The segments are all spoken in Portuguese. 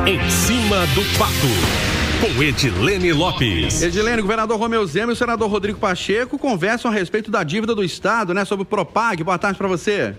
Em cima do pato, com Edilene Lopes. Edilene, o governador Romeu Zema e o senador Rodrigo Pacheco conversam a respeito da dívida do Estado, né? Sobre o Propag. Boa tarde para você.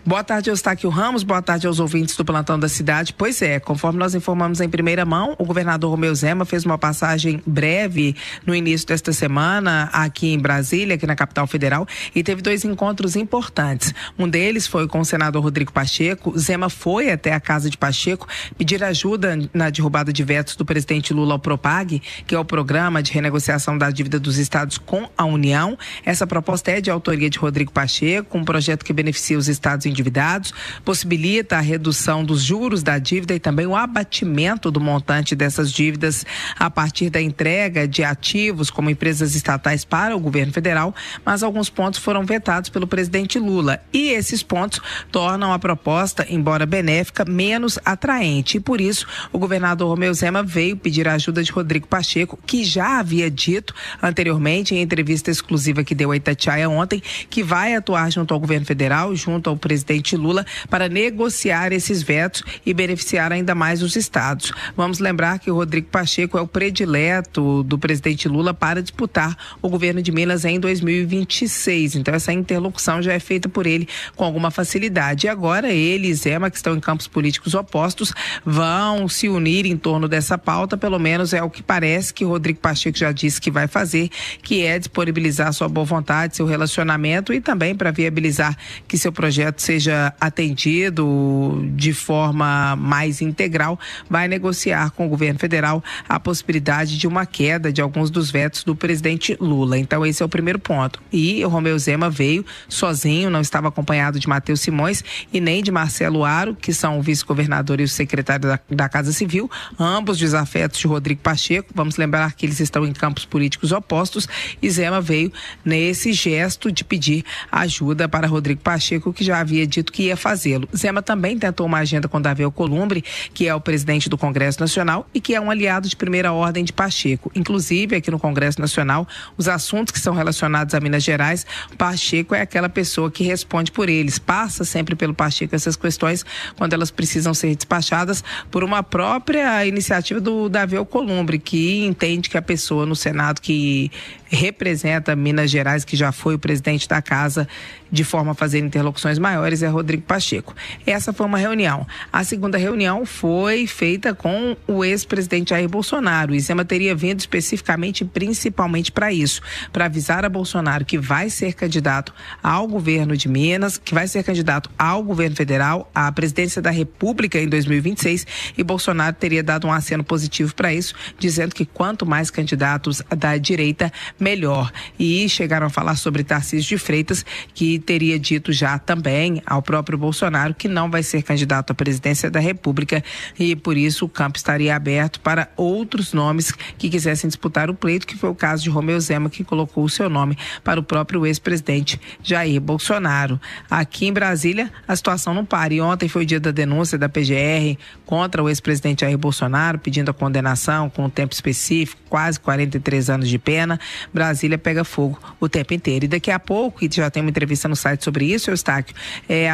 Boa tarde, Eustáquio Ramos, boa tarde aos ouvintes do Plantão da Cidade. Pois é, conforme nós informamos em primeira mão, o governador Romeu Zema fez uma passagem breve no início desta semana aqui em Brasília, aqui na capital federal, e teve 2 encontros importantes. Um deles foi com o senador Rodrigo Pacheco. Zema foi até a casa de Pacheco pedir ajuda na derrubada de vetos do presidente Lula ao Propag, que é o programa de renegociação da dívida dos estados com a União. Essa proposta é de autoria de Rodrigo Pacheco, um projeto que beneficia os estados endividados, possibilita a redução dos juros da dívida e também o abatimento do montante dessas dívidas a partir da entrega de ativos como empresas estatais para o governo federal, mas alguns pontos foram vetados pelo presidente Lula e esses pontos tornam a proposta, embora benéfica, menos atraente, e por isso o governador Romeu Zema veio pedir a ajuda de Rodrigo Pacheco, que já havia dito anteriormente em entrevista exclusiva que deu a Itatiaia ontem, que vai atuar junto ao governo federal, junto ao presidente Lula, para negociar esses vetos e beneficiar ainda mais os estados. Vamos lembrar que o Rodrigo Pacheco é o predileto do presidente Lula para disputar o governo de Minas em 2026. Então essa interlocução já é feita por ele com alguma facilidade. E agora ele e Zema, que estão em campos políticos opostos, vão se unir em torno dessa pauta, pelo menos é o que parece que o Rodrigo Pacheco já disse que vai fazer, que é disponibilizar sua boa vontade, seu relacionamento e também para viabilizar que seu projeto seja atendido de forma mais integral, vai negociar com o governo federal a possibilidade de uma queda de alguns dos vetos do presidente Lula. Então esse é o primeiro ponto. E o Romeu Zema veio sozinho, não estava acompanhado de Matheus Simões e nem de Marcelo Aro, que são o vice-governador e o secretário da Casa Civil, ambos desafetos de Rodrigo Pacheco. Vamos lembrar que eles estão em campos políticos opostos e Zema veio nesse gesto de pedir ajuda para Rodrigo Pacheco, que já havia dito que ia fazê-lo. Zema também tentou uma agenda com Davi Alcolumbre, que é o presidente do Congresso Nacional e que é um aliado de primeira ordem de Pacheco. Inclusive, aqui no Congresso Nacional, os assuntos que são relacionados a Minas Gerais, Pacheco é aquela pessoa que responde por eles. Passa sempre pelo Pacheco essas questões quando elas precisam ser despachadas por uma própria iniciativa do Davi Alcolumbre, que entende que a pessoa no Senado que representa Minas Gerais, que já foi o presidente da casa, de forma a fazer interlocuções maiores, é Rodrigo Pacheco. Essa foi uma reunião. A segunda reunião foi feita com o ex-presidente Jair Bolsonaro. O Zema teria vindo especificamente, principalmente para isso, para avisar a Bolsonaro que vai ser candidato ao governo de Minas, que vai ser candidato ao governo federal, à presidência da República em 2026, e Bolsonaro teria dado um aceno positivo para isso, dizendo que quanto mais candidatos da direita, melhor. E chegaram a falar sobre Tarcísio de Freitas, que teria dito já também ao próprio Bolsonaro que não vai ser candidato à presidência da República e por isso o campo estaria aberto para outros nomes que quisessem disputar o pleito, que foi o caso de Romeu Zema, que colocou o seu nome para o próprio ex-presidente Jair Bolsonaro. Aqui em Brasília, a situação não para. E ontem foi o dia da denúncia da PGR contra o ex-presidente Jair Bolsonaro, pedindo a condenação com um tempo específico, quase 43 anos de pena. Brasília pega fogo o tempo inteiro. E daqui a pouco, e já tem uma entrevista no site sobre isso, Eustáquio,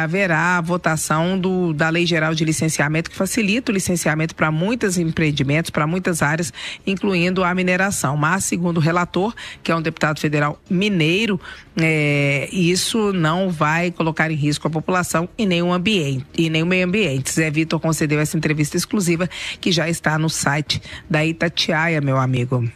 haverá a votação da Lei Geral de Licenciamento, que facilita o licenciamento para muitos empreendimentos, para muitas áreas, incluindo a mineração. Mas, segundo o relator, que é um deputado federal mineiro, isso não vai colocar em risco a população e nem o ambiente, e nem o meio ambiente. Zé Vitor concedeu essa entrevista exclusiva que já está no site da Itatiaia, meu amigo.